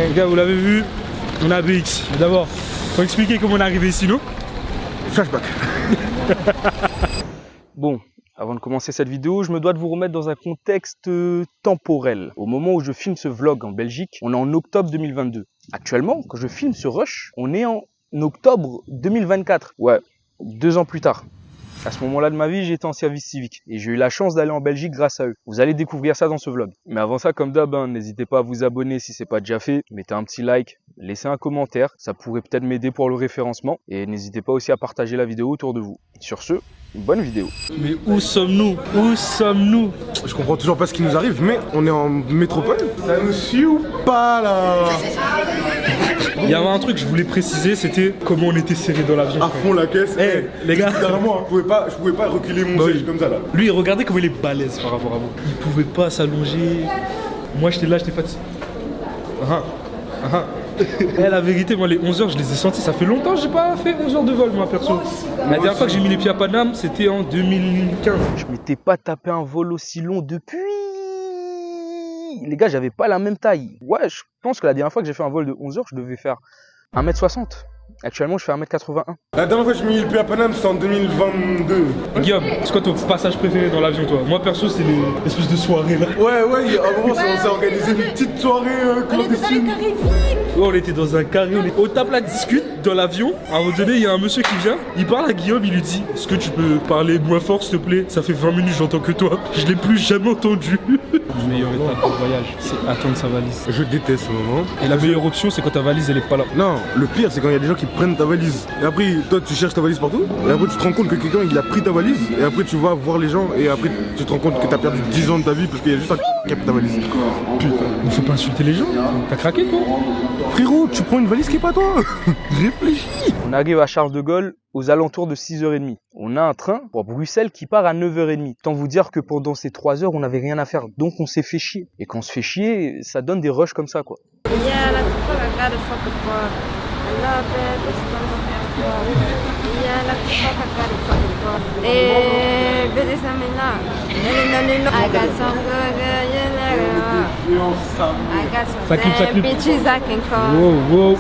Les gars, vous l'avez vu, on a BX. Mais d'abord, faut expliquer comment on est arrivé ici, nous. Flashback. Bon, avant de commencer cette vidéo, je me dois de vous remettre dans un contexte temporel. Au moment où je filme ce vlog en Belgique, on est en octobre 2022. Actuellement, quand je filme ce rush, on est en octobre 2024. Ouais, 2 ans plus tard. À ce moment-là de ma vie, j'étais en service civique et j'ai eu la chance d'aller en Belgique grâce à eux. Vous allez découvrir ça dans ce vlog. Mais avant ça, comme d'hab, n'hésitez pas à vous abonner si c'est pas déjà fait. Mettez un petit like, laissez un commentaire, ça pourrait peut-être m'aider pour le référencement. Et n'hésitez pas aussi à partager la vidéo autour de vous. Sur ce, bonne vidéo. Mais où sommes-nous? Où sommes-nous? Je comprends toujours pas ce qui nous arrive, mais on est en métropole. Ça nous suit ou pas là? Il y avait un truc que je voulais préciser, c'était comment on était serré dans l'avion. À fond la caisse. Eh, les gars. Carrément, je pouvais pas reculer mon siège comme ça là. Lui, regardez comment il est balèze par rapport à vous. Il pouvait pas s'allonger. Moi, j'étais là, j'étais fatigué. La vérité, moi, les 11 heures, je les ai sentis. Ça fait longtemps que j'ai pas fait 11 heures de vol, moi, perso. La dernière fois que j'ai mis les pieds à Paname, c'était en 2015. Je m'étais pas tapé un vol aussi long depuis. Les gars, j'avais pas la même taille. Ouais, je pense que la dernière fois que j'ai fait un vol de 11 heures, je devais faire 1m60. Actuellement, je fais 1m81. La dernière fois que j'ai mis le pied à Paname, c'était en 2022. Guillaume, c'est quoi ton passage préféré dans l'avion, toi? Moi, perso, c'est l'espèce de soirée là. Ouais, à un moment, on s'est organisé une petite soirée clandestine. On était dans un carré, on tape la discute dans l'avion. À un moment donné, il y a un monsieur qui vient, il parle à Guillaume, il lui dit: est-ce que tu peux parler moins fort, s'il te plaît? Ça fait 20 minutes, j'entends que toi. Je l'ai plus jamais entendu. La meilleure étape du voyage, c'est attendre sa valise. Je déteste ce moment. Et la meilleure option, c'est quand ta valise, elle est pas là. Non, le pire, c'est quand il y a des gens qui prennent ta valise. Et après, toi, tu cherches ta valise partout. Et après, tu te rends compte que quelqu'un, il a pris ta valise. Et après, tu vas voir les gens. Et après, tu te rends compte que t'as perdu 10 ans de ta vie parce qu'il y a juste un qui a pris ta valise. Putain, il faut pas insulter les gens. T'as craqué, toi? Frérot, tu prends une valise qui est pas toi. Réfléchis. On arrive à Charles de Gaulle aux alentours de 6h30. On a un train pour Bruxelles qui part à 9h30. Tant vous dire que pendant ces 3 heures, on n'avait rien à faire. Donc on s'est fait chier. Et quand on se fait chier, ça donne des rushs comme ça, quoi. Ça clip, ça clip. Wow, wow.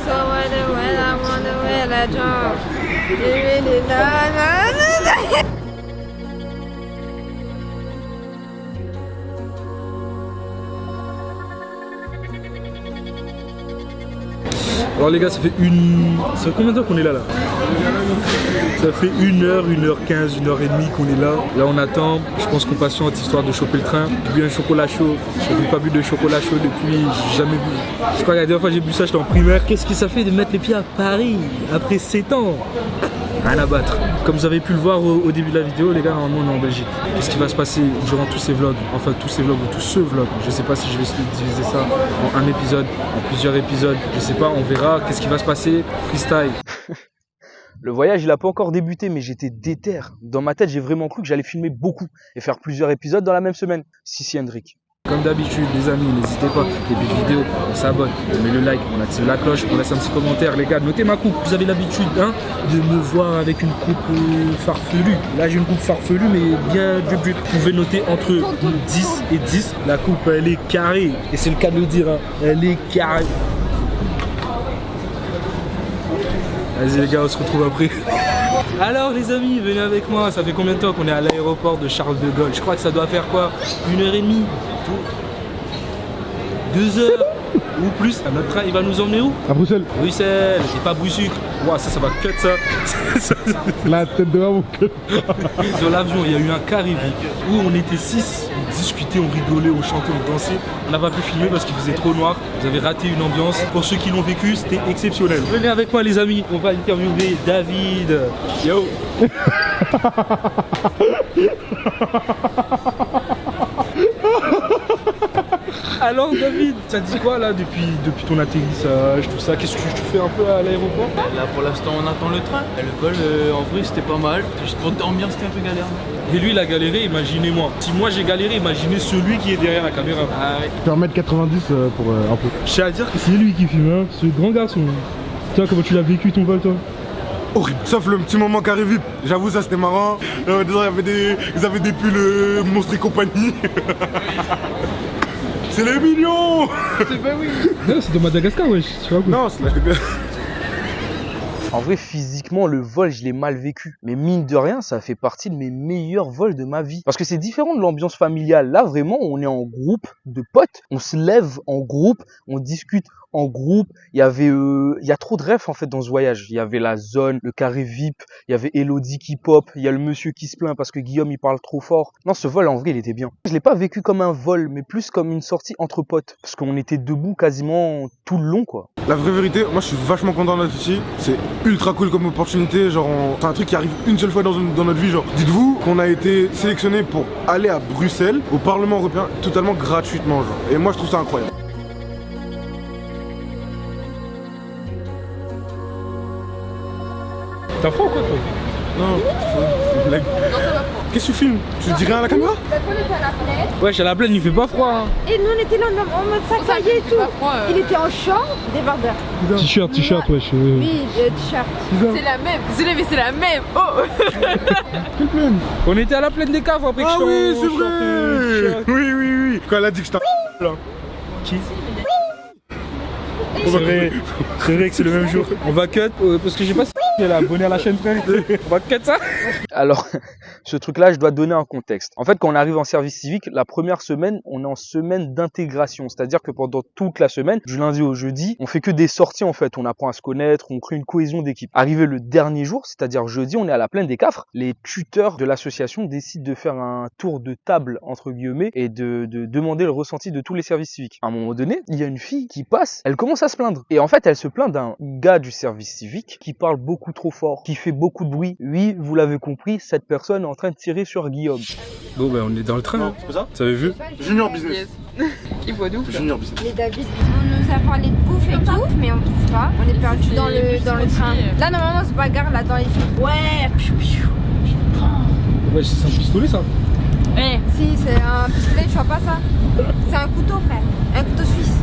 Alors les gars, ça fait combien de temps qu'on est là? Ça fait 1h, 1h15, 1h30 qu'on est là. Là on attend, je pense qu'on patiente histoire de choper le train. J'ai bu un chocolat chaud, je n'avais pas bu de chocolat chaud depuis, j'ai jamais bu. Je crois que la dernière fois que j'ai bu ça, j'étais en primaire. Qu'est-ce que ça fait de mettre les pieds à Paris après 7 ans? Rien à battre. Comme vous avez pu le voir au début de la vidéo, les gars, normalement on est en Belgique. Qu'est-ce qui va se passer durant tous ces vlogs? Enfin tous ces vlogs ou tout ce vlog. Je sais pas si je vais diviser ça en un épisode, en plusieurs épisodes. Je sais pas, on verra. Qu'est-ce qui va se passer? Freestyle. Le voyage, il a pas encore débuté, mais j'étais déter. Dans ma tête, j'ai vraiment cru que j'allais filmer beaucoup et faire plusieurs épisodes dans la même semaine. Si, Hendrik. Comme d'habitude, les amis, n'hésitez pas, début de vidéo, on s'abonne, on met le like, on active la cloche, on laisse un petit commentaire. Les gars, notez ma coupe. Vous avez l'habitude de me voir avec une coupe farfelue. Là, j'ai une coupe farfelue, mais bien du. Vous pouvez noter entre 10 et 10. La coupe, elle est carrée. Et c'est le cas de le dire, elle est carrée. Vas-y les gars, on se retrouve après. Alors les amis, venez avec moi. Ça fait combien de temps qu'on est à l'aéroport de Charles de Gaulle? Je crois que ça doit faire quoi? 1h30? 2 heures ou plus. Notre train, il va nous emmener où? À Bruxelles. Bruxelles, c'est pas Bruxelles. Ouah, ça va cut ça. La tête de mon cut. Dans l'avion, il y a eu un carré vide où on était 6, on discutait, on rigolait, on chantait, on dansait. On n'a pas pu filmer parce qu'il faisait trop noir. Vous avez raté une ambiance. Pour ceux qui l'ont vécu, c'était exceptionnel. Venez avec moi les amis, on va interviewer David. Yo. Alors David, ça te dit quoi là depuis ton atterrissage, tout ça? Qu'est-ce que tu fais un peu à l'aéroport? Là pour l'instant on attend le train. Le vol en vrai c'était pas mal. Juste pour dormir c'était un peu galère. Et lui il a galéré, imaginez-moi. Si moi j'ai galéré, imaginez celui qui est derrière la caméra. Ah ouais. Tu vas mettre 90 pour un peu. Je tiens à dire que c'est lui qui filme, ce grand garçon. Toi comment tu l'as vécu ton vol toi? Horrible, sauf le petit moment carré VIP. J'avoue ça c'était marrant. Ils avaient des pulls Monstres et compagnie. C'est les millions. Non, c'est de Madagascar, wesh. Tu vois quoi? Non, c'est la En vrai, physiquement, le vol, je l'ai mal vécu. Mais mine de rien, ça fait partie de mes meilleurs vols de ma vie. Parce que c'est différent de l'ambiance familiale. Là, vraiment, on est en groupe de potes. On se lève en groupe, on discute en groupe. Il y a trop de rêves en fait dans ce voyage. Il y avait la zone, le carré VIP, il y avait Elodie qui pop, il y a le monsieur qui se plaint parce que Guillaume il parle trop fort. Non, ce vol en vrai il était bien. Je l'ai pas vécu comme un vol, mais plus comme une sortie entre potes. Parce qu'on était debout quasiment tout le long quoi. La vraie vérité, moi je suis vachement content d'être ici. C'est ultra cool comme opportunité. Genre, c'est un truc qui arrive une seule fois dans notre vie. Genre, dites-vous qu'on a été sélectionné pour aller à Bruxelles, au Parlement européen, totalement gratuitement. Genre. Et moi je trouve ça incroyable. T'as froid ou quoi, toi? Non, c'est une blague. Qu'est-ce que tu filmes? Tu dis rien à la caméra? On était à la plaine. Wesh, à la plaine, il fait pas froid. Hein. Et nous on était là en mode sac et tout. Il était en short, débardeur. T-shirt, wesh. Oui, t-shirt. C'est la même. Désolé, mais c'est la même. Oh. Quelle plaine? On était à la plaine des caves après que Ah je oui, t'en- c'est je chante, vrai. t-shirt. Oui. Quand elle a dit que j'étais un là. Qui? C'est vrai que c'est le même jour. On va cut parce que j'ai pas si elle est abonnée à la chaîne frère. On va cut ça. Alors, ce truc-là, je dois donner un contexte. En fait, quand on arrive en service civique, la première semaine, on est en semaine d'intégration. C'est-à-dire que pendant toute la semaine, du lundi au jeudi, on fait que des sorties en fait. On apprend à se connaître, on crée une cohésion d'équipe. Arrivé le dernier jour, c'est-à-dire jeudi, on est à la plaine des Cafres. Les tuteurs de l'association décident de faire un tour de table, entre guillemets, et de demander le ressenti de tous les services civiques. À un moment donné, il y a une fille qui passe, elle commence à se plaindre. Et en fait, elle se plaint d'un gars du service civique qui parle beaucoup trop fort, qui fait beaucoup de bruit. Oui, vous l'avez compris, cette personne est en train de tirer sur Guillaume. Bon ben on est dans le train. Non, c'est pas ça? Ça avait vu? Junior business. Il voit d'où? Junior business. Les David, on nous a parlé de bouffe et tout, mais on trouve pas. On est perdu dans le train. Là normalement on se bagarre là dans les films. Ouais, piou, piou. Ouais, c'est un pistolet ça. Si, c'est un pistolet, tu vois pas ça? C'est un couteau frère, un couteau suisse.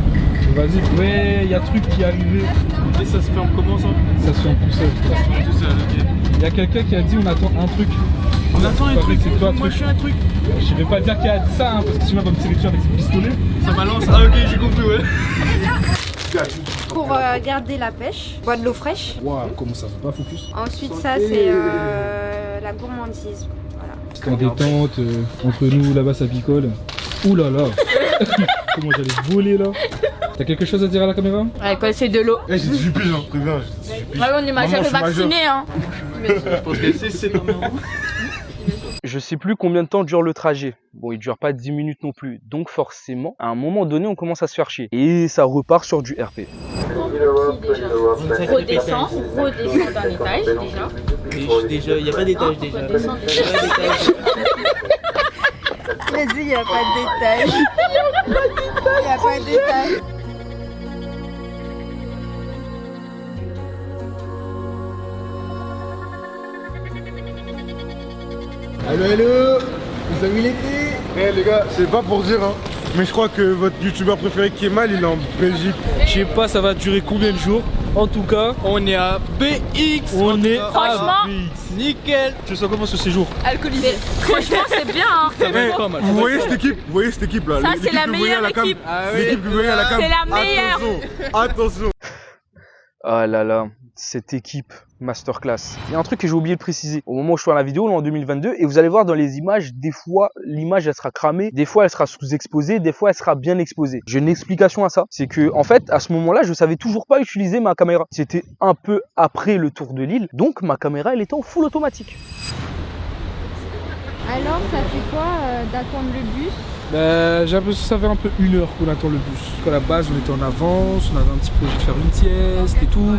Vas-y. Ouais, il y a truc qui est arrivé. Et ça se fait en comment ça? Ça se fait en tout seul. Tout seul, ok. Il y a quelqu'un qui a dit on attend un truc. On attend un Pas truc, vrai que c'est toi, un moi truc. je suis un truc. Je vais pas dire qui a dit ça hein, parce que sinon elle va me tirer dessus avec ses pistolets. Ça balance. Ah ok, j'ai compris, ouais. Pour garder la pêche, boire de l'eau fraîche. Waouh, comment ça va pas focus? Ensuite ça c'est la gourmandise. Voilà. En détente, entre nous là-bas ça picole. Ouh là là. Comment j'allais voler là? T'as quelque chose à dire à la caméra? Ouais, quand c'est de l'eau. Eh, j'ai 18 piges, hein, préviens. j'ai 18 piges. Ouais, on est majeur et Maman, je suis vacciné, hein. Je pense qu'elle sait c'est numéro. Je sais plus combien de temps dure le trajet. Bon, il dure pas 10 minutes non plus. Donc forcément, à un moment donné, on commence à se faire chier. Et ça repart sur du RP. Redescend d'un étage déjà. Déjà, y a pas d'étage déjà. Redescend déjà. Vas-y, il n'y a pas de détails. Il n'y a pas de détails. Allô, vous avez l'été? Eh les gars, c'est pas pour dire hein, mais je crois que votre youtubeur préféré Kemal il est en Belgique. Je sais pas ça va durer combien de jours. En tout cas, On est à BX. on est Franchement, à BX. Nickel. Tu sens comment ce séjour? Alcoolisé. Franchement, c'est bien, hein. Ça va être pas mal. Vous voyez cette équipe là? Ça, L'équipe c'est la que vous voyez à meilleure cam. équipe. Ah oui. L'équipe que vous voyez à la cam. C'est la meilleure. Attention. Ah là là, cette équipe masterclass. Il y a un truc que j'ai oublié de préciser. Au moment où je fais la vidéo, là, en 2022, et vous allez voir dans les images, des fois, l'image elle sera cramée, des fois elle sera sous-exposée, des fois elle sera bien exposée. J'ai une explication à ça. C'est que, en fait, à ce moment-là, je savais toujours pas utiliser ma caméra. C'était un peu après le tour de l'île, donc ma caméra elle était en full automatique. Alors ça fait quoi d'attendre le bus? J'ai l'impression que ça fait un peu 1 heure qu'on attend le bus. À la base, on était en avance, on avait un petit projet de faire une sieste et tout.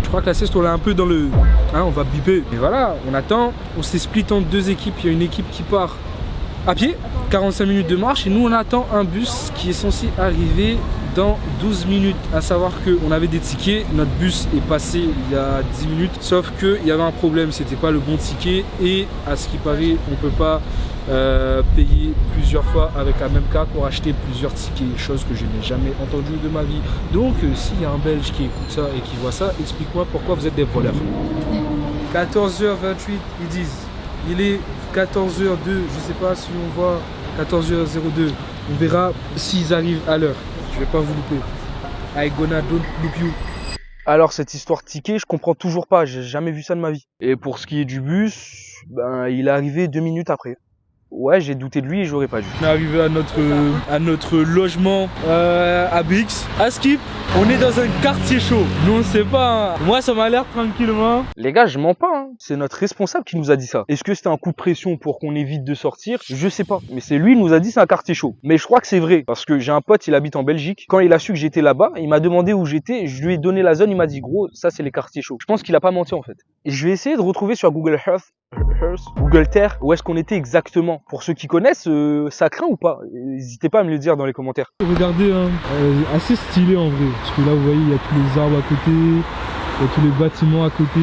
Je crois que la sieste, on l'a un peu dans le... Hein, on va biper. Et voilà, on attend. On s'est split en 2 équipes. Il y a une équipe qui part à pied, 45 minutes de marche. Et nous, on attend un bus qui est censé arriver dans 12 minutes. À savoir qu'on avait des tickets. Notre bus est passé il y a 10 minutes. Sauf qu'il y avait un problème. C'était pas le bon ticket. Et à ce qui paraît, on peut pas... payer plusieurs fois avec la même carte pour acheter plusieurs tickets, chose que je n'ai jamais entendue de ma vie. Donc s'il y a un Belge qui écoute ça et qui voit ça, explique-moi pourquoi vous êtes des voleurs. 14h28, ils disent. Il est 14h02, je sais pas si on voit 14h02. On verra s'ils arrivent à l'heure. Je vais pas vous louper. I gonna don't loop you. Alors cette histoire de ticket, je comprends toujours pas, j'ai jamais vu ça de ma vie. Et pour ce qui est du bus, ben il est arrivé 2 minutes après. Ouais, j'ai douté de lui et j'aurais pas dû. On est arrivé à notre logement à BX. À Skip, on est dans un quartier chaud. Nous on sait pas. Hein. Moi ça m'a l'air tranquillement. Les gars, je mens pas, hein. C'est notre responsable qui nous a dit ça. Est-ce que c'était un coup de pression pour qu'on évite de sortir? Je sais pas. Mais c'est lui qui nous a dit c'est un quartier chaud. Mais je crois que c'est vrai. Parce que j'ai un pote, il habite en Belgique. Quand il a su que j'étais là-bas, il m'a demandé où j'étais. Je lui ai donné la zone, il m'a dit gros, ça c'est les quartiers chauds. Je pense qu'il a pas menti en fait. Et je vais essayer de retrouver sur Google Earth, Google Terre, où est-ce qu'on était exactement. Pour ceux qui connaissent, ça craint ou pas? N'hésitez pas à me le dire dans les commentaires. Regardez, hein, assez stylé en vrai. Parce que là vous voyez, il y a tous les arbres à côté. Il y a tous les bâtiments à côté.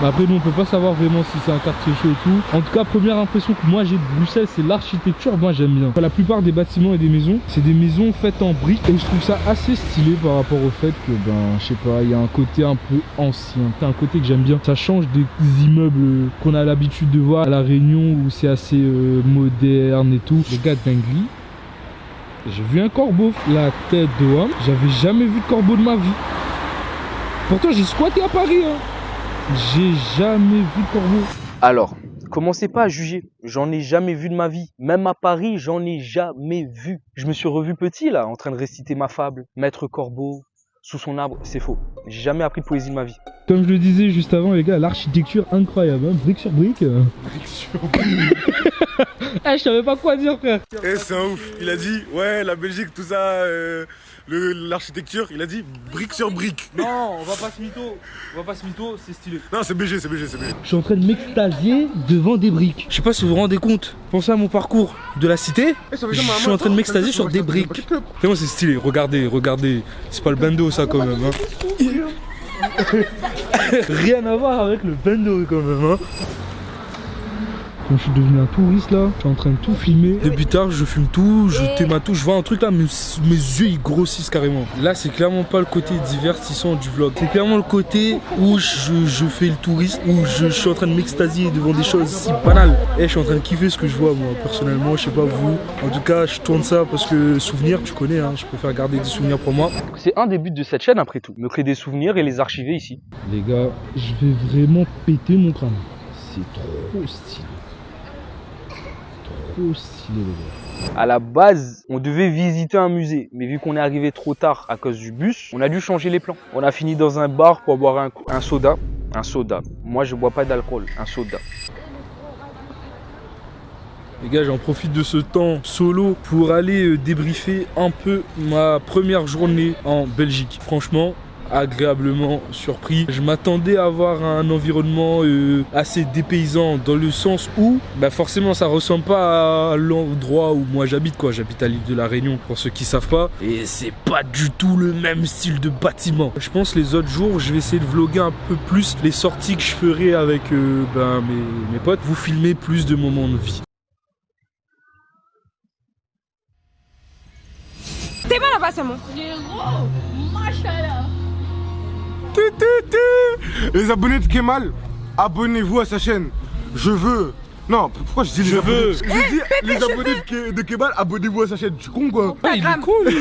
Après nous on peut pas savoir vraiment si c'est un quartier chaud et tout. En tout cas première impression que moi j'ai de Bruxelles, c'est l'architecture. Moi j'aime bien. La plupart des bâtiments et des maisons, c'est des maisons faites en briques. Et je trouve ça assez stylé par rapport au fait que je sais pas, il y a un côté un peu ancien. C'est un côté que j'aime bien. Ça change des immeubles qu'on a l'habitude de voir à La Réunion où c'est assez moderne et tout. Les gars, dinguerie. J'ai vu un corbeau, la tête de homme. J'avais jamais vu de corbeau de ma vie. Pourtant j'ai squatté à Paris, hein. J'ai jamais vu de corbeau. Alors, commencez pas à juger. J'en ai jamais vu de ma vie. Même à Paris, j'en ai jamais vu. Je me suis revu petit là, en train de réciter ma fable. Maître Corbeau, sous son arbre, c'est faux. J'ai jamais appris de poésie de ma vie. Comme je le disais juste avant les gars, l'architecture incroyable, hein. Brique sur brique. Brique sur brique. Ah, je savais pas quoi dire frère. Eh, c'est un ouf. Il a dit, ouais, la Belgique, tout ça, l'architecture, il a dit brique sur brique. Non, on va pas se mytho, c'est stylé. Non, c'est BG, c'est BG, c'est BG. Je suis en train de m'extasier devant des briques. Je sais pas si vous vous rendez compte. Pensez à mon parcours de la cité. Je suis en train de m'extasier sur des briques. Vraiment c'est stylé, regardez. C'est pas le bando ça quand même. Hein. Rien à voir avec le bando quand même. Hein. Quand je suis devenu un touriste là, je suis en train de tout filmer. Depuis tard, je filme tout, je téma tout, je vois un truc là, mes yeux ils grossissent carrément. Là, c'est clairement pas le côté divertissant du vlog. C'est clairement le côté où je fais le touriste, où je suis en train de m'extasier devant des choses si banales. Et je suis en train de kiffer ce que je vois moi, personnellement, je sais pas vous. En tout cas, je tourne ça parce que souvenirs, tu connais, hein, je préfère garder des souvenirs pour moi. C'est un des buts de cette chaîne après tout, me créer des souvenirs et les archiver ici. Les gars, je vais vraiment péter mon crâne. C'est trop stylé. Stylé, les gars. À la base, on devait visiter un musée, mais vu qu'on est arrivé trop tard à cause du bus, on a dû changer les plans. On a fini dans un bar pour boire un soda. Un soda. Moi, je bois pas d'alcool. Un soda. Les gars, j'en profite de ce temps solo pour aller débriefer un peu ma première journée en Belgique. Franchement, agréablement surpris. Je m'attendais à avoir un environnement assez dépaysant dans le sens où forcément ça ressemble pas à l'endroit où moi j'habite quoi. J'habite à l'île de la Réunion pour ceux qui savent pas et c'est pas du tout le même style de bâtiment. Je pense les autres jours je vais essayer de vlogger un peu plus les sorties que je ferai avec mes potes, vous filmer plus de moments de vie. T'es bon là-bas, c'est bon. Les abonnés de Kemal, abonnez-vous à sa chaîne. Je veux. Non, pourquoi je dis les abonnés? Je dis les abonnés de Kemal, abonnez-vous à sa chaîne. Tu es con quoi? Ah, il est cool.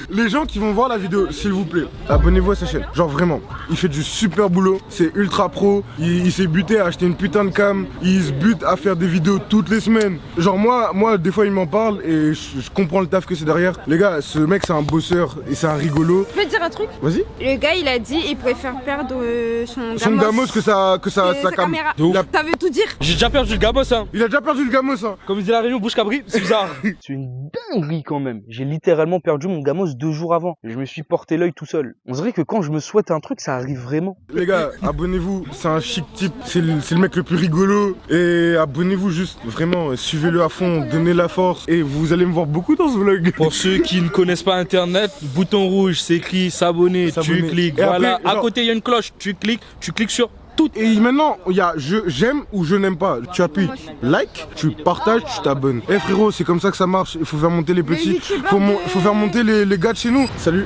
Les gens qui vont voir la vidéo, s'il vous plaît, abonnez-vous à sa chaîne. Genre vraiment, il fait du super boulot. C'est ultra pro. Il s'est buté à acheter une putain de cam. Il se bute à faire des vidéos toutes les semaines. Genre moi des fois il m'en parle et je comprends le taf que c'est derrière. Les gars, ce mec c'est un bosseur et c'est un rigolo. Je peux te dire un truc? Vas-y. Le gars il a dit il préfère perdre son gamos que sa caméra. Ça veut tout dire. J'ai déjà perdu le gamos hein. Il a déjà perdu le gamos hein. Comme il dit la Réunion, bouche cabri, c'est bizarre. C'est une dinguerie quand même. J'ai littéralement perdu mon gamos 2 jours avant. Je me suis porté l'œil tout seul. On dirait que quand je me souhaite un truc, ça arrive vraiment. Les gars, abonnez-vous, c'est un chic type, c'est le mec le plus rigolo. Et abonnez-vous juste, vraiment, suivez-le à fond, donnez la force. Et vous allez me voir beaucoup dans ce vlog. Pour ceux qui ne connaissent pas internet, bouton rouge, c'est écrit s'abonner, tu cliques, et voilà. Après, à côté il y a une cloche, tu cliques sur tout. Et maintenant, il y a j'aime ou je n'aime pas. Tu appuies like, tu partages, tu t'abonnes. Eh frérot, c'est comme ça que ça marche. Il faut faire monter les petits. Faut faire monter les gars de chez nous. Salut.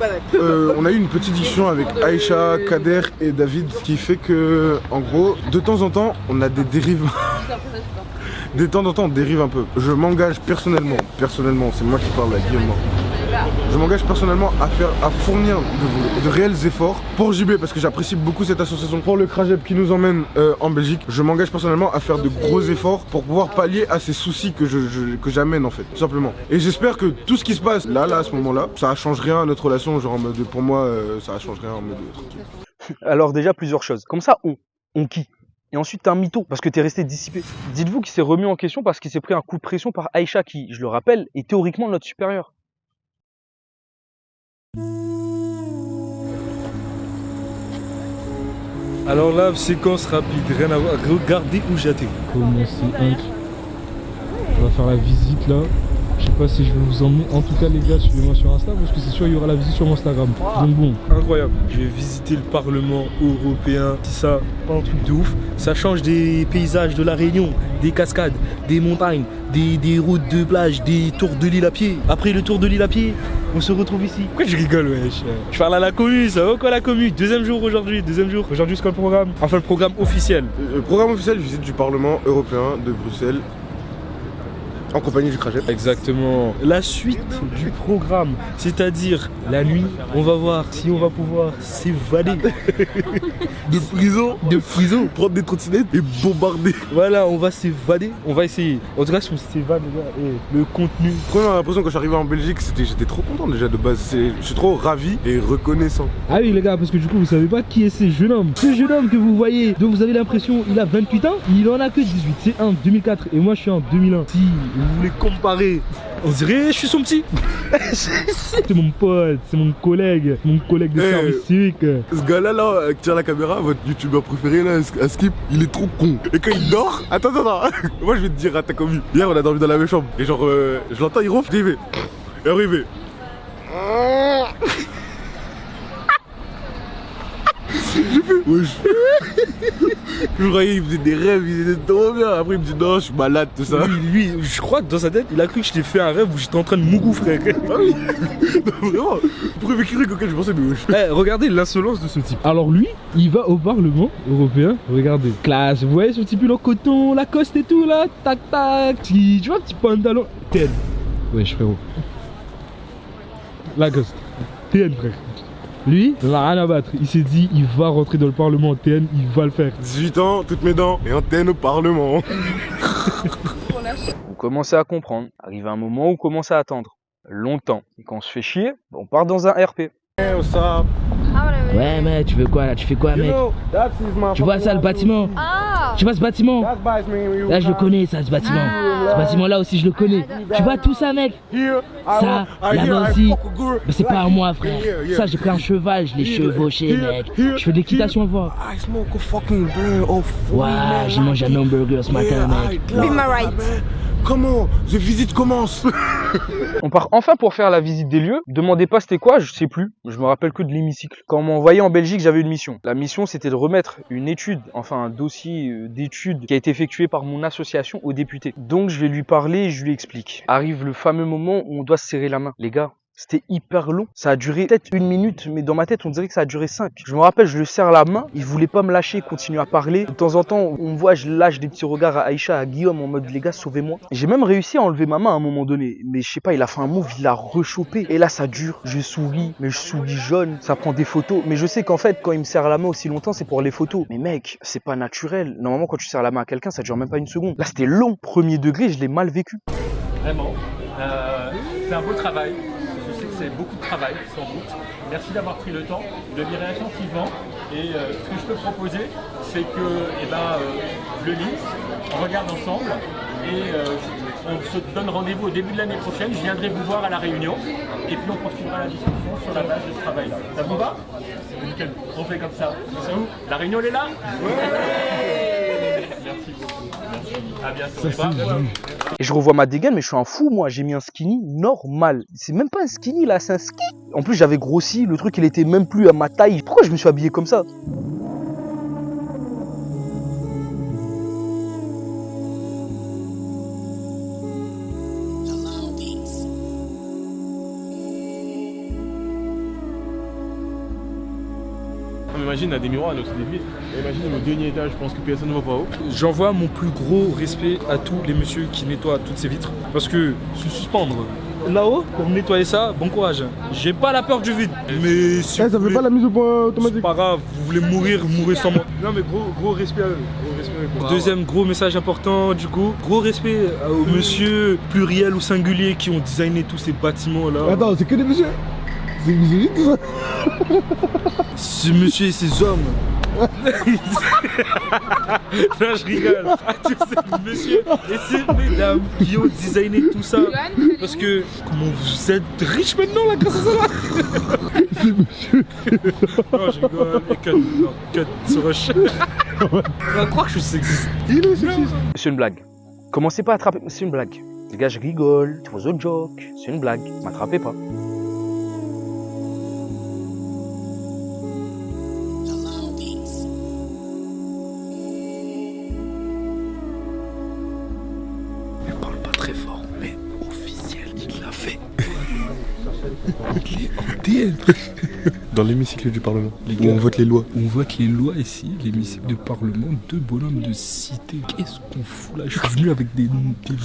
On a eu une petite discussion avec Aïcha, Kader et David qui fait que, en gros, de temps en temps, on a des dérives. de temps en temps on dérive un peu. Je m'engage personnellement, c'est moi qui parle là, Guillaume. Je m'engage personnellement à fournir de réels efforts pour JB parce que j'apprécie beaucoup cette association. Pour le Krajeb qui nous emmène en Belgique, je m'engage personnellement à faire de gros efforts pour pouvoir pallier à ces soucis que j'amène en fait, tout simplement. Et j'espère que tout ce qui se passe là à ce moment-là, ça change rien à notre relation, genre en mode, pour moi, ça change rien en mode tranquille. Alors déjà plusieurs choses. Comme ça, on qui? Et ensuite t'es un mytho parce que t'es resté dissipé. Dites-vous qu'il s'est remis en question parce qu'il s'est pris un coup de pression par Aïcha qui, je le rappelle, est théoriquement notre supérieur. Alors là, séquence rapide, rien à voir. Regardez où j'atterris. Comment c'est incroyable. On va faire la visite là. Je sais pas si je vais vous emmener. En tout cas les gars, suivez-moi sur Insta parce que c'est sûr il y aura la visite sur mon Instagram. Donc bon. Incroyable. Je vais visiter le Parlement européen. C'est ça, pas un truc de ouf. Ça change des paysages de la Réunion, des cascades, des montagnes, des routes de plage, des tours de l'île à pied. Après le tour de l'île à pied, on se retrouve ici. Pourquoi je rigole, wesh? Je parle à la commu, ça va quoi la commu? Deuxième jour aujourd'hui, Aujourd'hui c'est quoi le programme? Enfin le programme officiel. Le programme officiel, visite du Parlement européen de Bruxelles. En compagnie du Krajeb. Exactement. La suite du programme, c'est-à-dire la nuit, on va voir si on va pouvoir s'évader de prison, Prendre des trottinettes et bombarder. Voilà, on va s'évader, on va essayer. En tout cas, si on s'évade, les gars, et le contenu. Première impression quand je suis arrivé en Belgique, j'étais trop content déjà de base. Je suis trop ravi et reconnaissant. Ah oui les gars, parce que du coup vous savez pas qui est ce jeune homme. Ce jeune homme que vous voyez, dont vous avez l'impression il a 28 ans, il en a que 18. C'est en 2004 et moi je suis en 2001. Si Vous voulez comparer? On dirait, je suis son petit. c'est mon pote, c'est mon collègue de service civique. Ce gars-là, qui tient la caméra, votre youtubeur préféré, là, Skip, il est trop con. Et quand il dort, attends. Moi, je vais te dire, à ta commu. Hier, on a dormi dans la même chambre. Et genre, je l'entends, il ronfle, j'y vais. Et arrivé. J'ai fait, wesh. Je croyais qu'il faisait des rêves, il était trop bien. Après, il me dit, non, je suis malade, tout ça. Lui, je crois que dans sa tête, il a cru que je t'ai fait un rêve où j'étais en train de mougouffrer. Ah oui. Non, vraiment. Le premier truc auquel je pensais, mais wesh. Regardez l'insolence de ce type. Alors lui, il va au Parlement européen. Regardez, classe, vous voyez son petit pull en coton, Lacoste et tout là, tac tac. Tu vois, petit pantalon. TN. Wesh frérot. Lacoste. TN frère. Lui, il n'a rien à battre. Il s'est dit, il va rentrer dans le Parlement en TN, il va le faire. 18 ans, toutes mes dents, et antenne au Parlement. Vous commencez à comprendre. Arrive un moment où vous commencez à attendre. Longtemps. Et quand on se fait chier, on part dans un RP. Hey, what's up? Ouais mais tu veux quoi là? Tu fais quoi mec? Tu vois ça le bâtiment? Tu vois ce bâtiment? Là je le connais ça, ce bâtiment. Ce bâtiment là aussi je le connais. Tu vois tout ça mec? Ça, là-bas aussi. Mais c'est pas à moi frère. Ça j'ai pris un cheval, je l'ai chevauché mec. Je fais de l'équitation à voir. Ouais, j'ai mangé un hamburger ce matin mec. Be my right. Comment? The visite commence. On part enfin pour faire la visite des lieux. Demandez pas c'était quoi, je sais plus. Je me rappelle que de l'hémicycle. Quand on m'a envoyé en Belgique, j'avais une mission. La mission, c'était de remettre une étude, enfin un dossier d'étude qui a été effectué par mon association au député. Donc je vais lui parler et je lui explique. Arrive le fameux moment où on doit se serrer la main. Les gars, c'était hyper long. Ça a duré peut-être 1 minute, mais dans ma tête, on dirait que ça a duré 5. Je me rappelle, je le serre la main. Il voulait pas me lâcher, continuer à parler. De temps en temps, on me voit, je lâche des petits regards à Aïcha, à Guillaume, en mode les gars, sauvez-moi. J'ai même réussi à enlever ma main à un moment donné. Mais je sais pas, il a fait un move, il l'a rechopé. Et là, ça dure. Je souris, mais je souris jaune. Ça prend des photos. Mais je sais qu'en fait, quand il me serre la main aussi longtemps, c'est pour les photos. Mais mec, c'est pas naturel. Normalement, quand tu serres la main à quelqu'un, ça dure même pas 1 seconde. Là, c'était long. Premier degré, je l'ai mal vécu. Vraiment. C'est un beau travail. Je sais que c'est beaucoup de travail, sans doute. Merci d'avoir pris le temps de lire attentivement. Et ce que je peux proposer, c'est que je le lise, on regarde ensemble et on se donne rendez-vous au début de l'année prochaine. Je viendrai vous voir à la réunion et puis on poursuivra la discussion sur la base de ce travail-là. Ça vous va? Nickel. On fait comme ça. C'est où? La réunion elle est là? Merci beaucoup. Merci. À bientôt. Et je revois ma dégaine, mais je suis un fou, moi. J'ai mis un skinny normal. C'est même pas un skinny, là, c'est un ski. En plus, j'avais grossi. Le truc, il était même plus à ma taille. Pourquoi je me suis habillé comme ça? mais imagine, on a des miroirs, donc c'est des vitres. Et imagine, au dernier étage, je pense que personne ne va pas haut. J'envoie mon plus gros respect à tous les messieurs qui nettoient toutes ces vitres. Parce que se suspendre là-haut pour nettoyer ça, bon courage. J'ai pas la peur du vide. Mais si ça fait pas la mise au point automatique. C'est pas grave, vous voulez mourir, mourrez sans moi. Non mais gros respect à eux. Deuxième gros message important du coup, gros respect aux messieurs pluriels ou singuliers qui ont designé tous ces bâtiments là. Attends, c'est que des messieurs. C'est misogyne tout ça. Ces messieurs et ces hommes. Là je rigole. À tous ces messieurs et ces mesdames qui ont designé tout ça. Parce que comment vous êtes riches maintenant là grâce à ça là. Ces messieurs. Non je rigole. Et cut ce rush. On va croire que je suis sexiste. Il est sexiste. C'est une blague. Commencez pas à attraper. C'est une blague. Les gars, je rigole. It was a joke. C'est une blague. M'attrapez pas. Très fort, mais officiel, il l'a fait. Il est en DM. Dans l'hémicycle du Parlement, Les où gars, on vote les lois. On vote les lois ici, l'hémicycle du Parlement, deux bonhommes de cité. Qu'est-ce qu'on fout là? Je suis venu avec des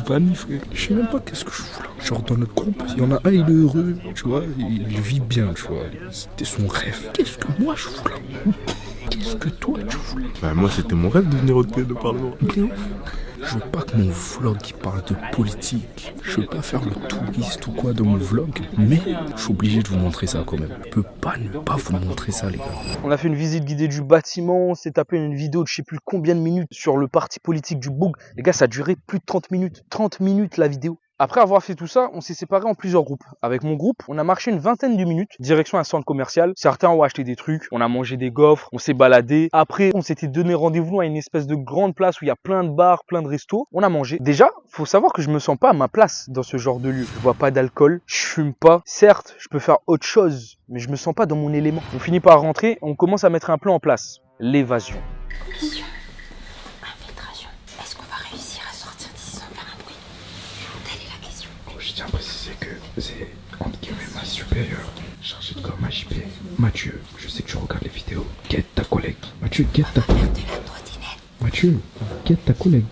vannes, frère. Je sais même pas qu'est-ce que je fous là. Genre dans notre groupe, il y en a un, il est heureux, tu vois, il vit bien, tu vois. C'était son rêve. Qu'est-ce que moi je fous là? Qu'est-ce que toi tu fous là? Bah moi c'était mon rêve de venir au Parlement. Je veux pas que mon vlog il parle de politique. Je veux pas faire le touriste ou quoi dans mon vlog, mais je suis obligé de vous montrer ça quand même. Je peux pas ne pas vous montrer ça les gars. On a fait une visite guidée du bâtiment, on s'est tapé une vidéo de je sais plus combien de minutes sur le parti politique du Boug. Les gars, ça a duré plus de 30 minutes. 30 minutes la vidéo. Après avoir fait tout ça, on s'est séparés en plusieurs groupes. Avec mon groupe, on a marché une vingtaine de minutes, direction un centre commercial. Certains ont acheté des trucs, on a mangé des gaufres, on s'est baladé. Après, on s'était donné rendez-vous à une espèce de grande place où il y a plein de bars, plein de restos. On a mangé. Déjà, faut savoir que je me sens pas à ma place dans ce genre de lieu. Je bois pas d'alcool, je fume pas. Certes, je peux faire autre chose, mais je me sens pas dans mon élément. On finit par rentrer, on commence à mettre un plan en place. L'évasion. Infiltration. Est-ce qu'on va réussir à sortir d'ici sans faire un bruit? Telle est la question. Je tiens à préciser que c'est entre guillemets ma supérieure chargée de com HIP. Mathieu, je sais que tu regardes les vidéos. Guette ta collègue. Mathieu, guette ta collègue. Mathieu, guette ta collègue.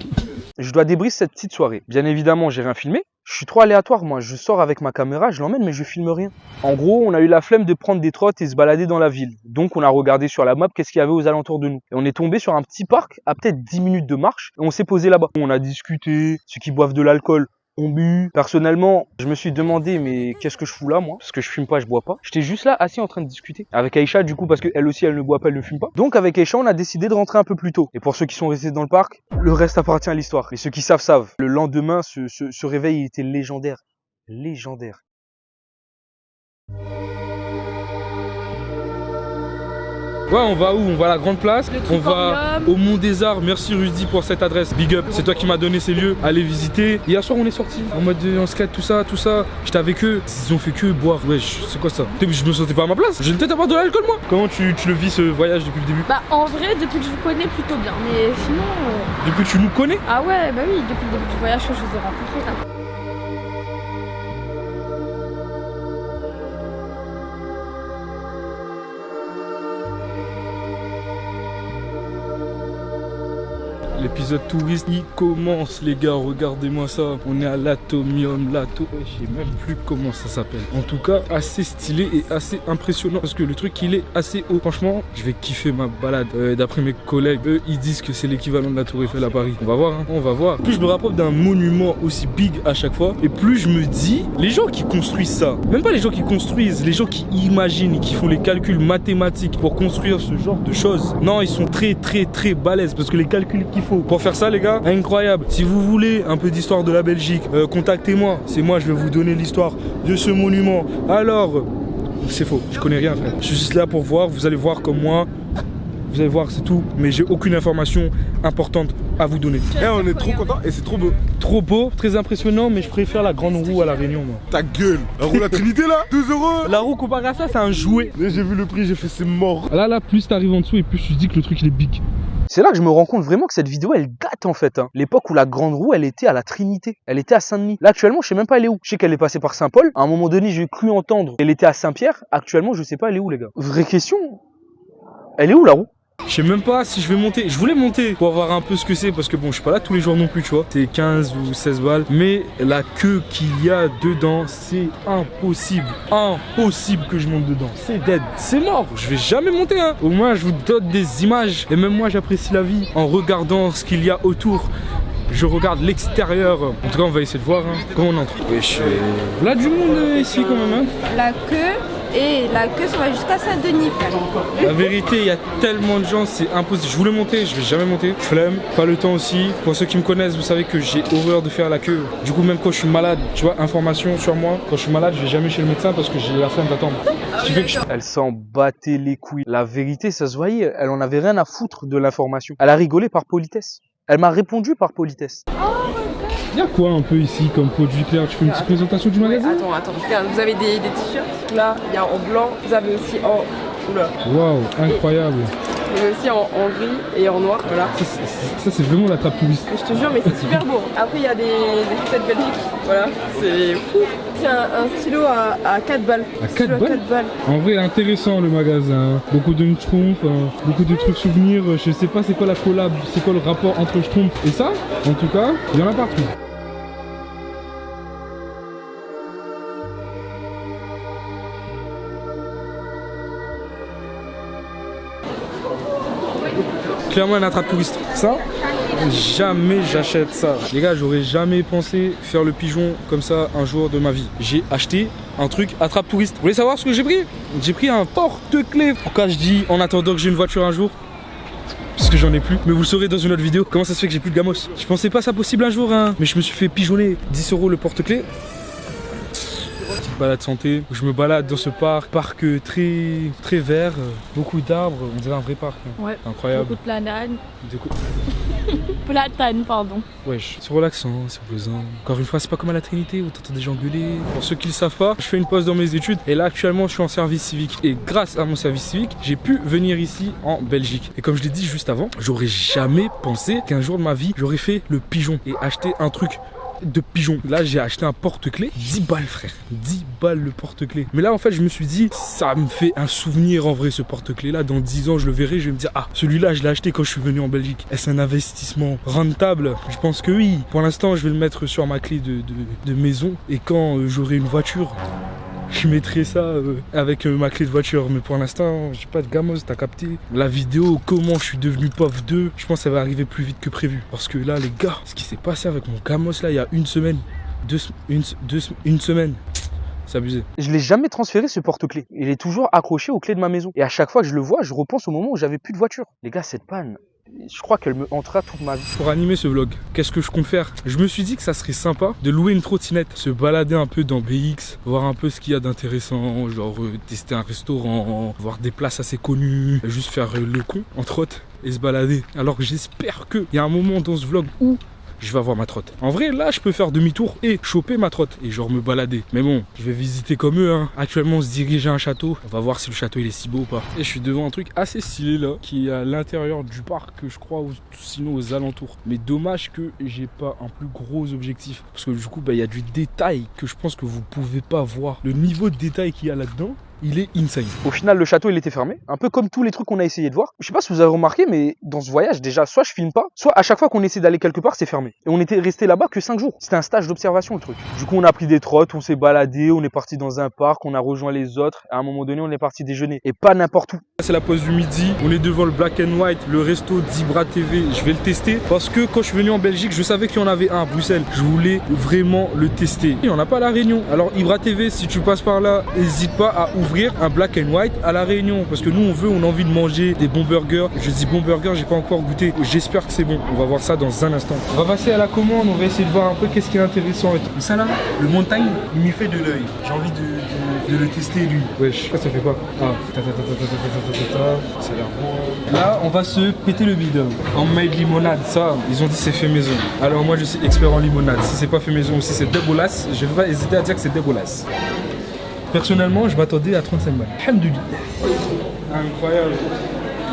Je dois débriefer cette petite soirée. Bien évidemment, j'ai rien filmé. Je suis trop aléatoire, moi. Je sors avec ma caméra, je l'emmène, mais je filme rien. En gros, on a eu la flemme de prendre des trottes et se balader dans la ville. Donc, on a regardé sur la map qu'est-ce qu'il y avait aux alentours de nous. Et on est tombé sur un petit parc à peut-être 10 minutes de marche. Et on s'est posé là-bas. On a discuté. Ceux qui boivent de l'alcool ont bu. Personnellement, je me suis demandé, mais qu'est-ce que je fous là, moi? Parce que je fume pas, je bois pas. J'étais juste là, assis en train de discuter. Avec Aïcha, du coup, parce qu'elle aussi, elle ne boit pas, elle ne fume pas. Donc, avec Aïcha, on a décidé de rentrer un peu plus tôt. Et pour ceux qui sont restés dans le parc, le reste appartient à l'histoire. Mais ceux qui savent, savent. Le lendemain, ce réveil, il était légendaire. Légendaire. Ouais, on va où? On va à la grande place, on va au Mont des Arts. Merci Rudy pour cette adresse. Big up, c'est toi qui m'as donné ces lieux. Allez visiter. Hier soir, on est sortis en mode on skate, tout ça. J'étais avec eux. Ils ont fait que boire. Wesh, c'est quoi ça? Je me sentais pas à ma place. J'ai une tête à boire de l'alcool, moi. Comment tu le vis ce voyage depuis le début? Bah en vrai, depuis que je vous connais plutôt bien, mais sinon... Depuis que tu nous connais? Ah ouais, bah oui, depuis le début du voyage que je vous ai rencontrés là. L'épisode touriste, il commence les gars, regardez-moi ça. On est à l'Atomium, je sais même plus comment ça s'appelle. En tout cas, assez stylé et assez impressionnant parce que le truc il est assez haut. Franchement, je vais kiffer ma balade. D'après mes collègues, eux ils disent que c'est l'équivalent de la Tour Eiffel à Paris. On va voir, hein, on va voir. Plus je me rapproche d'un monument aussi big à chaque fois et plus je me dis, les gens qui construisent ça, même pas les gens qui construisent, les gens qui imaginent et qui font les calculs mathématiques pour construire ce genre de choses, non, ils sont très balèzes parce que les calculs qu'il faut pour faire ça les gars, incroyable. Si vous voulez un peu d'histoire de la Belgique, contactez-moi, c'est moi, je vais vous donner l'histoire de ce monument. Alors, c'est faux, je connais rien frère. Je suis juste là pour voir, vous allez voir comme moi. Vous allez voir, c'est tout, mais j'ai aucune information importante à vous donner. Et on est trop content et c'est trop beau. Trop beau, très impressionnant, mais je préfère la grande roue à la Réunion moi. Ta gueule. La roue la Trinité là, 12 €. La roue comparé à ça, c'est un jouet. J'ai vu le prix, j'ai fait c'est mort. Là, plus t'arrives en dessous et plus tu te dis que le truc il est big. C'est là que je me rends compte vraiment que cette vidéo elle date en fait. L'époque où la grande roue elle était à la Trinité, elle était à Saint-Denis. Là actuellement je sais même pas elle est où. Je sais qu'elle est passée par Saint-Paul. À un moment donné j'ai cru entendre qu'elle était à Saint-Pierre. Actuellement je sais pas elle est où les gars. Vraie question. Elle est où la roue? Je sais même pas si je vais monter. Je voulais monter pour voir un peu ce que c'est parce que bon, je suis pas là tous les jours non plus, tu vois. C'est 15 ou 16 balles. Mais la queue qu'il y a dedans, c'est impossible. Impossible que je monte dedans. C'est dead. C'est mort. Je vais jamais monter, hein. Au moins, je vous donne des images. Et même moi, j'apprécie la vie en regardant ce qu'il y a autour. Je regarde l'extérieur. En tout cas, on va essayer de voir hein, comment on entre. Wesh, là du monde ici quand même. Hein. La queue, ça va jusqu'à Saint-Denis, frère. La vérité, il y a tellement de gens, c'est impossible. Je voulais monter, je vais jamais monter. Flemme, pas le temps aussi. Pour ceux qui me connaissent, vous savez que j'ai horreur de faire la queue. Du coup, même quand je suis malade, tu vois, information sur moi. Quand je suis malade, je vais jamais chez le médecin parce que j'ai la flemme d'attendre. Elle s'en battait les couilles. La vérité, ça se voyait. Elle en avait rien à foutre de l'information. Elle a rigolé par politesse. Elle m'a répondu par politesse. Il y a quoi un peu ici comme produit clair? Tu fais une petite présentation du magasin? Attends, vous avez des t-shirts. Là, il y a en blanc. Vous avez aussi en... Oula. Waouh, incroyable. Vous avez aussi en gris et en noir, voilà. Ça c'est vraiment la trappe touriste. Je te jure, mais c'est super beau. Après, il y a des têtes Belgique. Voilà, c'est fou. C'est un stylo à 4 balles. À 4 balles? En vrai, intéressant le magasin. Beaucoup de schtroumpfs, beaucoup de trucs souvenirs. Je sais pas c'est quoi la collab, c'est quoi le rapport entre schtroumpf et ça. En tout cas, il y en a partout. Clairement un attrape touriste. Ça, jamais j'achète ça. Les gars, j'aurais jamais pensé faire le pigeon comme ça un jour de ma vie. J'ai acheté un truc attrape touriste. Vous voulez savoir ce que j'ai pris? J'ai pris un porte-clés. Pourquoi je dis en attendant que j'ai une voiture un jour? Parce que j'en ai plus, mais vous le saurez dans une autre vidéo. Comment ça se fait que j'ai plus de gamos? Je pensais pas ça possible un jour, hein. Mais je me suis fait pigeonner 10 € le porte-clés. Balade santé, je me balade dans ce parc très vert, beaucoup d'arbres, on dirait un vrai parc. Hein. Ouais. Incroyable. Beaucoup de plananes. Platane, pardon. Wesh, c'est relaxant, c'est plaisant. Encore une fois, c'est pas comme à la Trinité où t'entends des gens gueuler. Pour ceux qui le savent pas, je fais une pause dans mes études et là actuellement je suis en service civique. Et grâce à mon service civique, j'ai pu venir ici en Belgique. Et comme je l'ai dit juste avant, j'aurais jamais pensé qu'un jour de ma vie, j'aurais fait le pigeon et acheté un truc de pigeon. Là j'ai acheté un porte-clés, 10 balles frère, 10 balles le porte-clés. Mais là en fait je me suis dit, ça me fait un souvenir en vrai ce porte-clés là, dans 10 ans je le verrai, je vais me dire, ah celui-là je l'ai acheté quand je suis venu en Belgique. Est-ce un investissement rentable? Je pense que oui. Pour l'instant je vais le mettre sur ma clé de maison et quand j'aurai une voiture, je mettrai ça avec ma clé de voiture. Mais pour l'instant, j'ai pas de gamos, t'as capté. La vidéo, comment je suis devenu POF 2, je pense que ça va arriver plus vite que prévu. Parce que là, les gars, ce qui s'est passé avec mon gamos là, il y a une semaine, une semaine. C'est abusé. Je l'ai jamais transféré ce porte-clés. Il est toujours accroché aux clés de ma maison. Et à chaque fois que je le vois, je repense au moment où j'avais plus de voiture. Les gars, cette panne, je crois qu'elle me hantera toute ma vie. Pour animer ce vlog, qu'est-ce que je compte faire? Je me suis dit que ça serait sympa de louer une trottinette, se balader un peu dans BX, voir un peu ce qu'il y a d'intéressant, genre tester un restaurant, voir des places assez connues, juste faire le con entre autres et se balader. Alors j'espère qu'il y a un moment dans ce vlog où je vais avoir ma trotte. En vrai, là, je peux faire demi-tour et choper ma trotte et genre me balader. Mais bon, je vais visiter comme eux, hein. Actuellement, on se dirige à un château. On va voir si le château il est si beau ou pas. Et je suis devant un truc assez stylé là, qui est à l'intérieur du parc, je crois, ou sinon aux alentours. Mais dommage que j'ai pas un plus gros objectif. Parce que du coup, bah, il y a du détail que je pense que vous pouvez pas voir. Le niveau de détail qu'il y a là-dedans, il est insane. Au final, le château, il était fermé. Un peu comme tous les trucs qu'on a essayé de voir. Je sais pas si vous avez remarqué, mais dans ce voyage, déjà, soit je filme pas, soit à chaque fois qu'on essaie d'aller quelque part, c'est fermé. Et on était resté là-bas que 5 jours. C'était un stage d'observation, le truc. Du coup, on a pris des trottes, on s'est baladé, on est parti dans un parc, on a rejoint les autres. À un moment donné, on est parti déjeuner. Et pas n'importe où. C'est la pause du midi. On est devant le Black and White, le resto d'Ibra TV. Je vais le tester parce que quand je suis venu en Belgique, je savais qu'il y en avait un à Bruxelles. Je voulais vraiment le tester. Il n'y en a pas à La Réunion. Alors, Ibra TV, si tu passes par là, n'hésite pas à ouvrir un Black and White à La Réunion parce que nous on a envie de manger des bons burgers. Je dis bons burgers, j'ai pas encore goûté, j'espère que c'est bon. On va voir ça dans un instant. On va passer à la commande, on va essayer de voir un peu qu'est-ce qui est intéressant et tout. Ça là, le montagne, il m'y fait de l'œil. J'ai envie de le tester lui. Wesh, ça fait quoi? Ah, ça a l'air bon. Là on va se péter le bide. Homemade limonade, ça ils ont dit c'est fait maison. Alors moi je suis expert en limonade. Si c'est pas fait maison ou si c'est dégueulasse, je vais pas hésiter à dire que c'est dégueulasse. Personnellement, je m'attendais à 35 balles. Alhamdoulilah. Incroyable.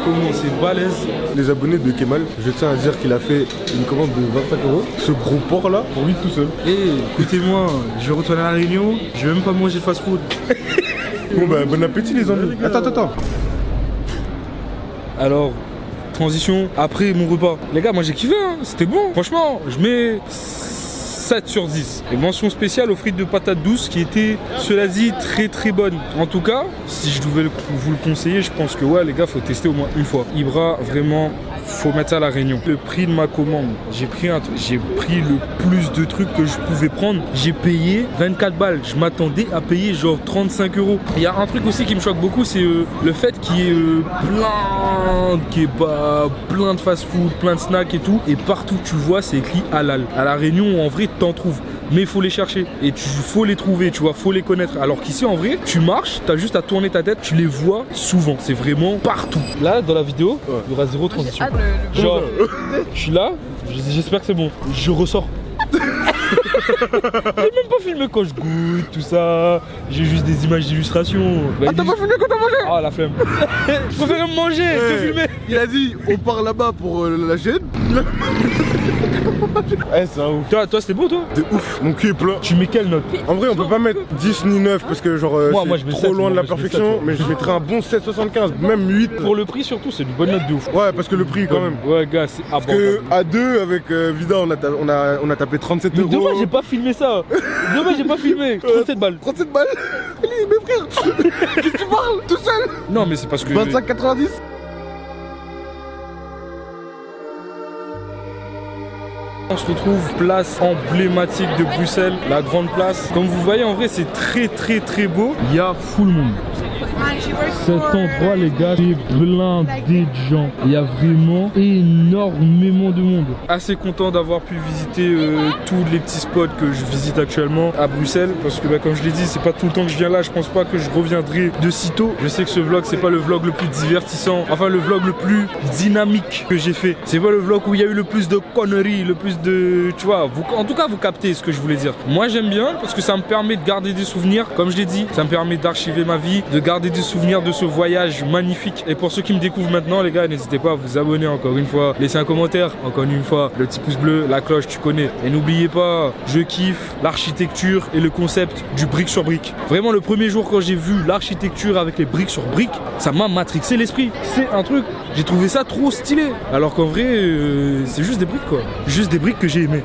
Comment c'est balèze. Les abonnés de Kemal, je tiens à dire qu'il a fait une commande de 25 €. Ce gros porc là, pour lui tout seul. Écoutez-moi, je vais retourner à La Réunion, je vais même pas manger fast food. Bon bah bon appétit les amis. Attends. Alors, transition, après mon repas. Les gars, moi j'ai kiffé, hein. C'était bon. Franchement, je mets 7 sur 10. Et mention spéciale aux frites de patates douces qui étaient, cela dit, très très bonnes. En tout cas, si je devais vous le conseiller, je pense que ouais, les gars, faut tester au moins une fois. Ibra, vraiment, faut mettre ça à la Réunion. Le prix de ma commande, j'ai pris le plus de trucs que je pouvais prendre. J'ai payé 24 balles. Je m'attendais à payer genre 35 €. Il y a un truc aussi qui me choque beaucoup, c'est le fait qu'il y ait plein de kebabs, plein de fast-food, plein de snacks et tout. Et partout que tu vois, c'est écrit halal. À la Réunion, en vrai, t'en trouves. Mais il faut les chercher et faut les trouver, tu vois, faut les connaître. Alors qu'ici, en vrai, tu marches, t'as juste à tourner ta tête, tu les vois souvent. C'est vraiment partout. Là, dans la vidéo, il y aura zéro transition. Genre, je suis là, j'espère que c'est bon. Je ressors. J'ai même pas filmé quand je goûte, tout ça. J'ai juste des images d'illustration. Ah, t'as pas filmé quand t'as mangé? Ah, la flemme. Je préfère me manger que filmer. Il a dit, on part là-bas pour la chaîne. C'est un ouf. Toi c'était beau, toi? De ouf, mon cul est plein. Tu mets quelle note? En vrai, on peut pas mettre 10 ni 9 parce que genre moi, c'est trop loin de la perfection, mais je mettrais un bon 7,75, même 8. Pour le prix surtout, c'est une bonne note de ouf. Ouais, parce que le prix quand même. Ouais, gars, c'est parce que à 2 avec Vida, on a tapé 37 €. Dommage, j'ai pas filmé ça. Dommage, j'ai pas filmé. 37 balles. 37 balles. Mais frère, qu'est-ce que tu parles tout seul? Non, mais c'est parce que 25,90. On se retrouve place emblématique de Bruxelles, la grande place. Comme vous voyez, en vrai, c'est très très très beau. Il y a full monde. Cet endroit, les gars, est blindé de gens. Il y a vraiment énormément de monde. Assez content d'avoir pu visiter tous les petits spots que je visite actuellement à Bruxelles. Parce que comme je l'ai dit, c'est pas tout le temps que je viens là. Je pense pas que je reviendrai de sitôt. Je sais que ce vlog, c'est pas le vlog le plus divertissant. Enfin, le vlog le plus dynamique que j'ai fait. C'est pas le vlog où il y a eu le plus de conneries, le plus de... Tu vois, en tout cas, vous captez ce que je voulais dire. Moi, j'aime bien parce que ça me permet de garder des souvenirs. Comme je l'ai dit, ça me permet d'archiver ma vie, de garder des souvenirs de ce voyage magnifique. Et pour ceux qui me découvrent maintenant, les gars, n'hésitez pas à vous abonner encore une fois, laissez un commentaire, encore une fois, le petit pouce bleu, la cloche, tu connais. Et n'oubliez pas, je kiffe l'architecture et le concept du brique sur brique. Vraiment, le premier jour quand j'ai vu l'architecture avec les briques sur briques, ça m'a matrixé l'esprit. C'est un truc, j'ai trouvé ça trop stylé. Alors qu'en vrai, c'est juste des briques quoi. Juste des briques que j'ai aimé.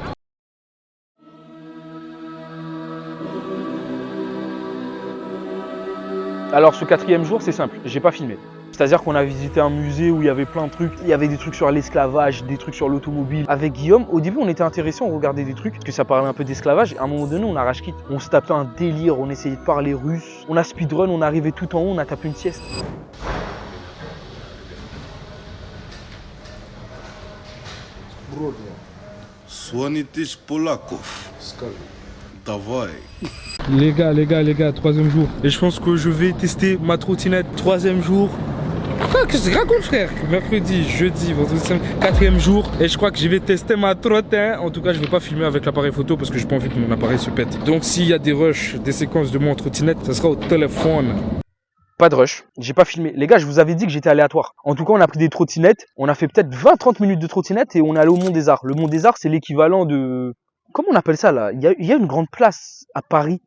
Alors ce 4e jour, c'est simple, j'ai pas filmé. C'est-à-dire qu'on a visité un musée où il y avait plein de trucs. Il y avait des trucs sur l'esclavage, des trucs sur l'automobile. Avec Guillaume, au début, on était intéressés, on regardait des trucs, parce que ça parlait un peu d'esclavage. Et à un moment donné, on a rage quitte. On se tapait un délire, on essayait de parler russe. On a speedrun, on est arrivé tout en haut, on a tapé une sieste. Słonitych Polaków. Dawaj. Les gars, 3e jour. Et je pense que je vais tester ma trottinette 3e jour. Qu'est-ce que tu racontes, frère? Mercredi, jeudi, vendredi, 4e jour. Et je crois que je vais tester ma trottinette. En tout cas, je ne vais pas filmer avec l'appareil photo parce que j'ai pas envie que mon appareil se pète. Donc s'il y a des rushs, des séquences de moi en trottinette, ça sera au téléphone. Pas de rush, j'ai pas filmé. Les gars, je vous avais dit que j'étais aléatoire. En tout cas, on a pris des trottinettes. On a fait peut-être 20-30 minutes de trottinette et on est allé au Mont des Arts. Le Mont des Arts, c'est l'équivalent de... Comment on appelle ça là? Il y a une grande place à Paris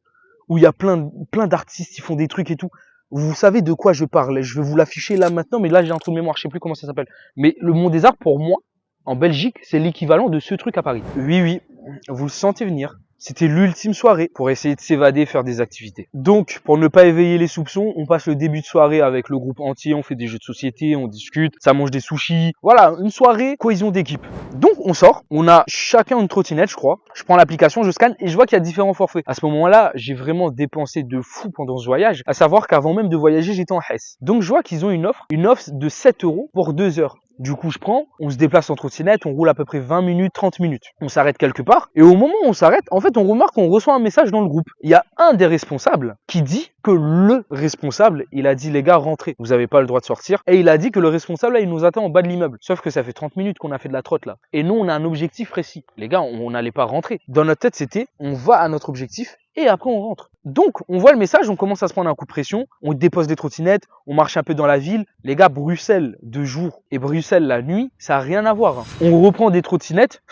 où il y a plein d'artistes qui font des trucs et tout. Vous savez de quoi je parle. Je vais vous l'afficher là maintenant, mais là j'ai un trou de mémoire, je sais plus comment ça s'appelle. Mais le Mont des Arts, pour moi, en Belgique, c'est l'équivalent de ce truc à Paris. Oui, vous le sentez venir. C'était l'ultime soirée pour essayer de s'évader, faire des activités. Donc, pour ne pas éveiller les soupçons, on passe le début de soirée avec le groupe entier, on fait des jeux de société, on discute, ça mange des sushis. Voilà, une soirée cohésion d'équipe. Donc, on sort, on a chacun une trottinette, je crois. Je prends l'application, je scanne et je vois qu'il y a différents forfaits. À ce moment-là, j'ai vraiment dépensé de fou pendant ce voyage, à savoir qu'avant même de voyager, j'étais en Hesse. Donc, je vois qu'ils ont une offre de 7 € pour 2 heures. Du coup, je prends, on se déplace en trottinette, on roule à peu près 20 minutes, 30 minutes. On s'arrête quelque part, et au moment où on s'arrête, en fait, on remarque qu'on reçoit un message dans le groupe. Il y a un des responsables qui dit que le responsable, il a dit, les gars, rentrez, vous n'avez pas le droit de sortir. Et il a dit que le responsable, là, il nous attend en bas de l'immeuble. Sauf que ça fait 30 minutes qu'on a fait de la trotte, là. Et nous, on a un objectif précis. Les gars, on n'allait pas rentrer. Dans notre tête, c'était, on va à notre objectif, et après on rentre. Donc on voit le message, on commence à se prendre un coup de pression, on dépose des trottinettes, on marche un peu dans la ville. Les gars, Bruxelles de jour et Bruxelles la nuit, ça n'a rien à voir. On reprend des trottinettes,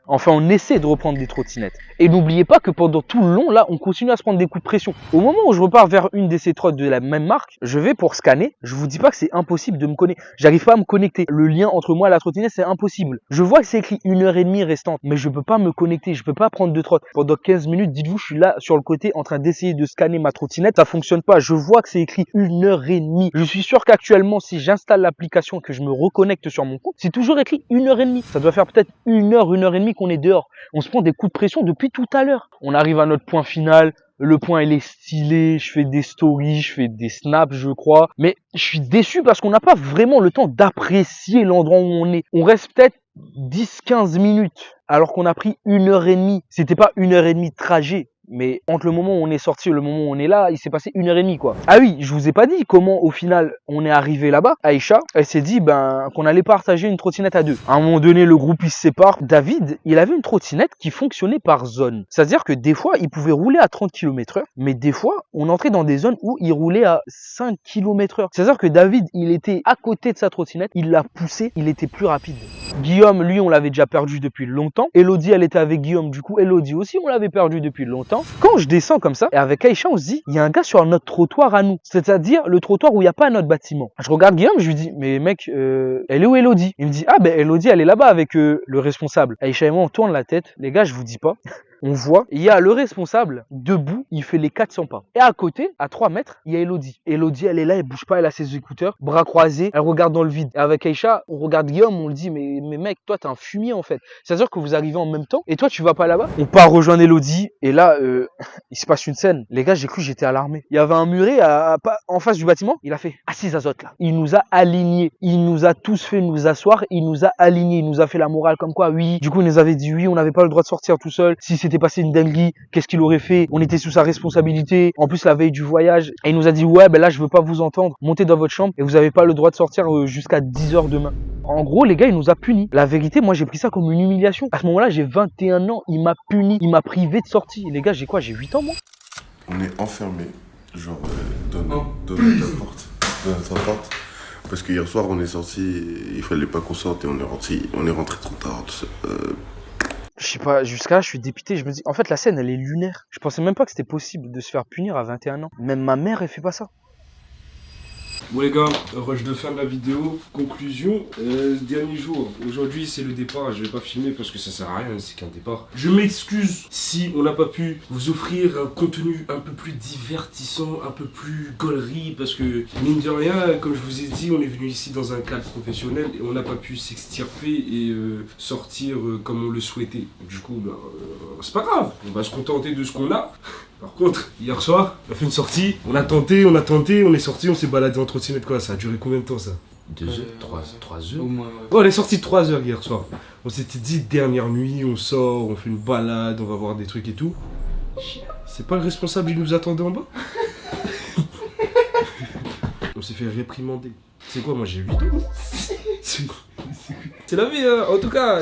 Enfin, on essaie de reprendre des trottinettes. Et n'oubliez pas que pendant tout le long, là, on continue à se prendre des coups de pression. Au moment où je repars vers une de ces trottes de la même marque, je vais pour scanner. Je vous dis pas que c'est impossible de me connecter. J'arrive pas à me connecter. Le lien entre moi et la trottinette, c'est impossible. Je vois que c'est écrit 1h30 restante, mais je peux pas me connecter. Je peux pas prendre de trotte. Pendant 15 minutes, dites-vous, je suis là sur le côté en train d'essayer de scanner ma trottinette. Ça fonctionne pas. Je vois que c'est écrit 1h30. Je suis sûr qu'actuellement, si j'installe l'application et que je me reconnecte sur mon compte, c'est toujours écrit 1h30. Ça doit faire peut-être 1h30 qu'on est dehors. On se prend des coups de pression depuis tout à l'heure. On arrive à notre point final. Le point, il est stylé. Je fais des stories, je fais des snaps, je crois. Mais je suis déçu parce qu'on n'a pas vraiment le temps d'apprécier l'endroit où on est. On reste peut-être 10-15 minutes alors qu'on a pris 1h30. C'était pas 1h30 de trajet. Mais entre le moment où on est sorti et le moment où on est là, il s'est passé 1h30 quoi. Ah oui, je vous ai pas dit comment au final on est arrivé là-bas. Aïcha, elle s'est dit qu'on allait partager une trottinette à deux. À un moment donné, le groupe il se sépare. David, il avait une trottinette qui fonctionnait par zone. C'est-à-dire que des fois, il pouvait rouler à 30 km/h, mais des fois, on entrait dans des zones où il roulait à 5 km/h. C'est-à-dire que David, il était à côté de sa trottinette, il l'a poussé, il était plus rapide. Guillaume, lui, on l'avait déjà perdu depuis longtemps. Elodie, elle était avec Guillaume, du coup, Elodie aussi, on l'avait perdu depuis longtemps. Quand je descends comme ça, et avec Aïcha, on se dit, il y a un gars sur notre trottoir à nous. C'est-à-dire le trottoir où il n'y a pas notre bâtiment. Je regarde Guillaume, je lui dis, mais mec, elle est où Elodie? Il me dit, ah ben Elodie, elle est là-bas avec le responsable. Aïcha et moi, on tourne la tête. Les gars, je vous dis pas. On voit, il y a le responsable debout, il fait les 400 pas. Et à côté, à 3 mètres, il y a Elodie. Elodie, elle est là, elle bouge pas, elle a ses écouteurs, bras croisés, elle regarde dans le vide. Et avec Aïcha, on regarde Guillaume, on le dit, mais mec, toi, t'es un fumier en fait. C'est-à-dire que vous arrivez en même temps, et toi, tu vas pas là-bas. On part rejoindre Elodie, et là, il se passe une scène. Les gars, j'ai cru que j'étais à l'armée. Il y avait un muret en face du bâtiment, il a fait assise azote là. Il nous a alignés, il nous a tous fait nous asseoir, il nous a alignés, il nous a fait la morale comme quoi, oui. Du coup, il nous avait dit oui, on n'avait pas le droit de sortir tout seul. Si c'était passé une dinguerie, qu'est-ce qu'il aurait fait? On était sous sa responsabilité. En plus, la veille du voyage, et il nous a dit ouais, ben là, je veux pas vous entendre. Montez dans votre chambre et vous avez pas le droit de sortir jusqu'à 10h demain. En gros, les gars, il nous a punis. La vérité, moi, j'ai pris ça comme une humiliation. À ce moment-là, j'ai 21 ans. Il m'a puni. Il m'a privé de sortie. Les gars, j'ai quoi? J'ai 8 ans, moi. On est enfermés, genre dans notre porte. Parce que hier soir, on est sorti, il fallait pas qu'on sorte et on est rentré trop tard. Tout ça. Je sais pas, jusqu'à là, je suis dépité. Je me dis, en fait, la scène, elle est lunaire. Je pensais même pas que c'était possible de se faire punir à 21 ans. Même ma mère, elle fait pas ça. Bon les gars, rush de fin de la vidéo, conclusion, dernier jour, aujourd'hui c'est le départ, je vais pas filmer parce que ça sert à rien, c'est qu'un départ. Je m'excuse si on n'a pas pu vous offrir un contenu un peu plus divertissant, un peu plus gaulerie, parce que mine de rien, comme je vous ai dit, on est venu ici dans un cadre professionnel et on n'a pas pu s'extirper et sortir comme on le souhaitait. Du coup, c'est pas grave, on va se contenter de ce qu'on a. Par contre, hier soir, on a fait une sortie, on a tenté, on est sorti, on s'est baladé en trottinette quoi, ça a duré combien de temps ça? 2 heures, 3 heures? Au moins, ouais. On est sorti 3 heures hier soir. On s'était dit dernière nuit, on sort, on fait une balade, on va voir des trucs et tout. C'est pas le responsable, il nous attendait en bas? On s'est fait réprimander. C'est quoi, moi j'ai 8 ans? C'est la vie, hein. En tout cas,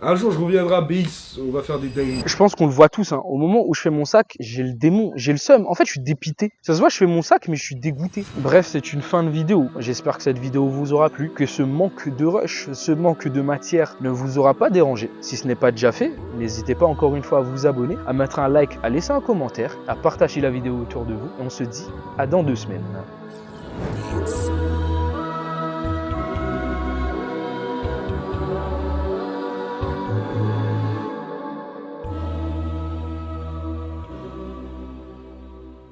un jour je reviendrai à BX, on va faire des dingueries. Je pense qu'on le voit tous, hein. Au moment où je fais mon sac, j'ai le démon, j'ai le seum. En fait, je suis dépité. Ça se voit, je fais mon sac, mais je suis dégoûté. Bref, c'est une fin de vidéo. J'espère que cette vidéo vous aura plu, que ce manque de rush, ce manque de matière ne vous aura pas dérangé. Si ce n'est pas déjà fait, n'hésitez pas encore une fois à vous abonner, à mettre un like, à laisser un commentaire, à partager la vidéo autour de vous. Et on se dit à dans 2 semaines.